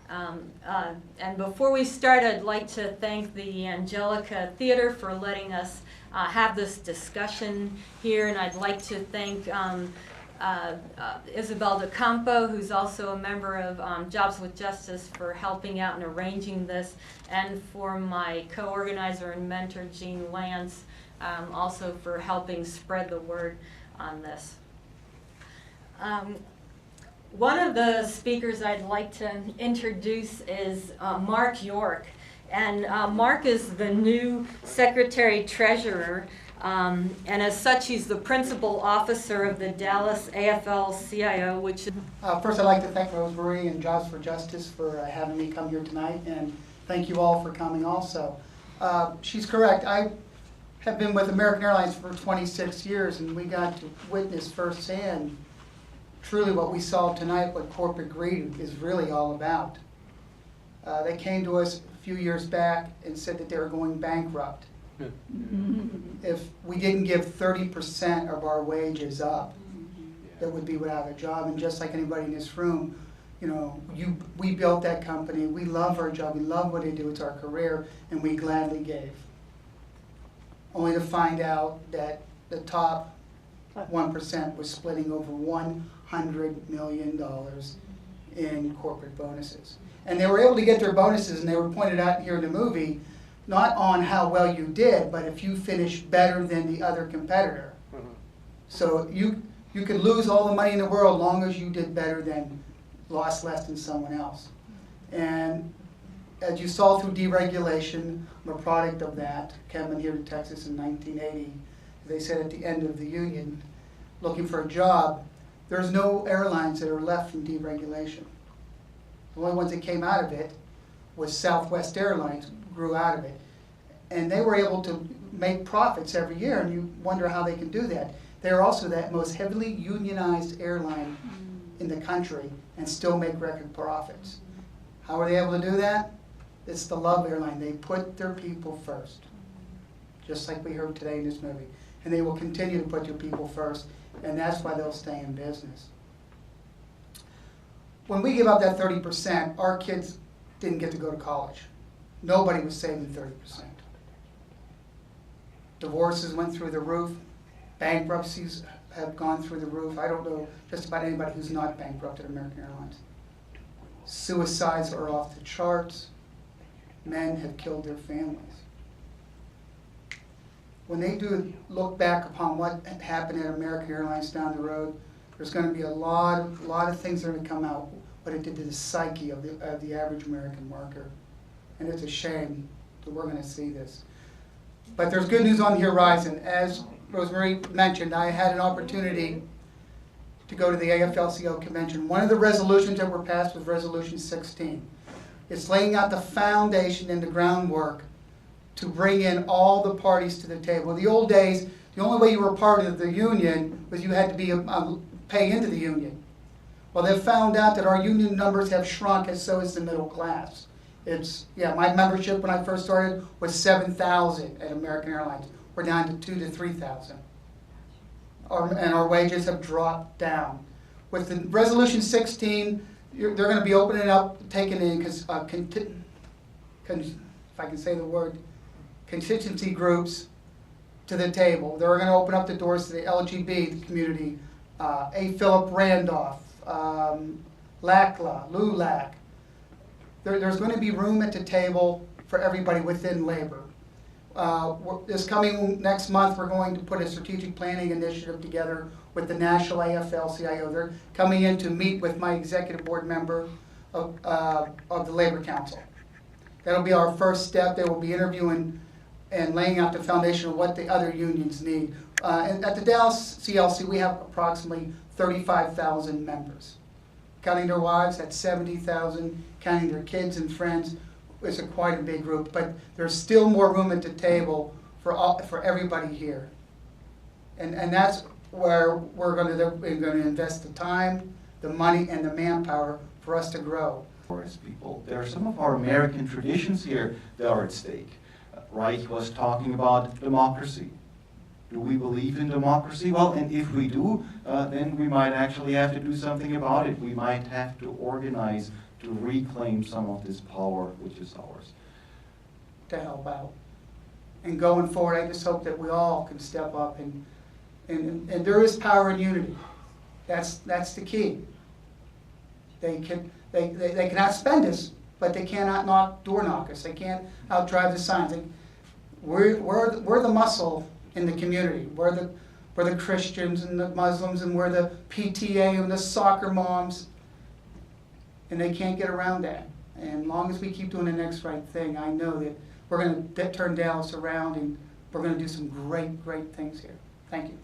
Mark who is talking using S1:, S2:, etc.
S1: And before we start, I'd like to thank the Angelica Theater for letting us have this discussion here, and I'd like to thank Isabel DeCampo, who's also a member of Jobs with Justice, for helping out and arranging this, and for my co-organizer and mentor, Jean Lance, also for helping spread the word on this. One of the speakers I'd like to introduce is Mark York. And Mark is the new Secretary Treasurer, and as such he's the principal officer of the Dallas AFL-CIO, which is...
S2: First I'd like to thank Rosemary and Jobs for Justice for having me come here tonight, and thank you all for coming also. She's correct. I have been with American Airlines for 26 years, and we got to witness firsthand truly what we saw tonight, what corporate greed is really all about. They came to us a few years back and said that they were going bankrupt. If we didn't give 30% of our wages up, that would be without a job. And just like anybody in this room, you know, we built that company. We love our job. We love what they do. It's our career, and we gladly gave. Only to find out that the top 1% was splitting over $100 million in corporate bonuses. And they were able to get their bonuses, and they were pointed out here in the movie, not on how well you did, but if you finished better than the other competitor. So you could lose all the money in the world as long as you did better than, lost less than someone else. And as you saw through deregulation, I'm a product of that. Coming here to Texas in 1980, they said at the end of the union, looking for a job, there's no airlines that are left from deregulation. The only ones that came out of it was Southwest Airlines, grew out of it. And they were able to make profits every year, and you wonder how they can do that. They're also that most heavily unionized airline in the country and still make record profits. How are they able to do that? It's the love airline. They put their people first, just like we heard today in this movie. And they will continue to put their people first, and that's why they'll stay in business. When we give up that 30%, our kids didn't get to go to college. Nobody was saving 30%. Divorces went through the roof. Bankruptcies have gone through the roof. I don't know just about anybody who's not bankrupt at American Airlines. Suicides are off the charts. Men have killed their families. When they do look back upon what happened at American Airlines down the road, there's going to be a lot of things that are going to come out, what it did to the psyche of the average American worker. And it's a shame that we're going to see this. But there's good news on the horizon. As Rosemary mentioned, I had an opportunity to go to the AFL-CIO convention. One of the resolutions that were passed was Resolution 16. It's laying out the foundation and the groundwork to bring in all the parties to the table. In the old days, the only way you were part of the union was you had to be pay into the union. Well, they've found out that our union numbers have shrunk, and so has the middle class. My membership when I first started was 7,000 at American Airlines. We're down to 2,000 to 3,000. And our wages have dropped down. With the Resolution 16, they're going to be opening up, taking in, if I can say the word, constituency groups to the table. They're going to open up the doors to the LGBT community, A. Philip Randolph, LACLA, LULAC. There's going to be room at the table for everybody within labor. This coming next month, we're going to put a strategic planning initiative together with the National AFL-CIO. They're coming in to meet with my executive board member of the Labor Council. That'll be our first step. They will be interviewing and laying out the foundation of what the other unions need. And at the Dallas CLC, we have approximately 35,000 members. Counting their wives, that's 70,000. Counting their kids and friends, it's quite a big group. But there's still more room at the table for everybody here. And that's where we're going to invest the time, the money, and the manpower for us to grow.
S3: People, there are some of our American traditions here that are at stake. Reich was talking about democracy. Do we believe in democracy? Well, and if we do, then we might actually have to do something about it. We might have to organize to reclaim some of this power which is ours.
S2: To help out. And going forward, I just hope that we all can step up and there is power in unity. That's the key. They cannot spend us, but they cannot door knock us. They can't outdrive the signs. We're the muscle in the community. We're the Christians and the Muslims, and we're the PTA and the soccer moms, and they can't get around that. And as long as we keep doing the next right thing, I know that we're going to turn Dallas around, and we're going to do some great, great things here. Thank you.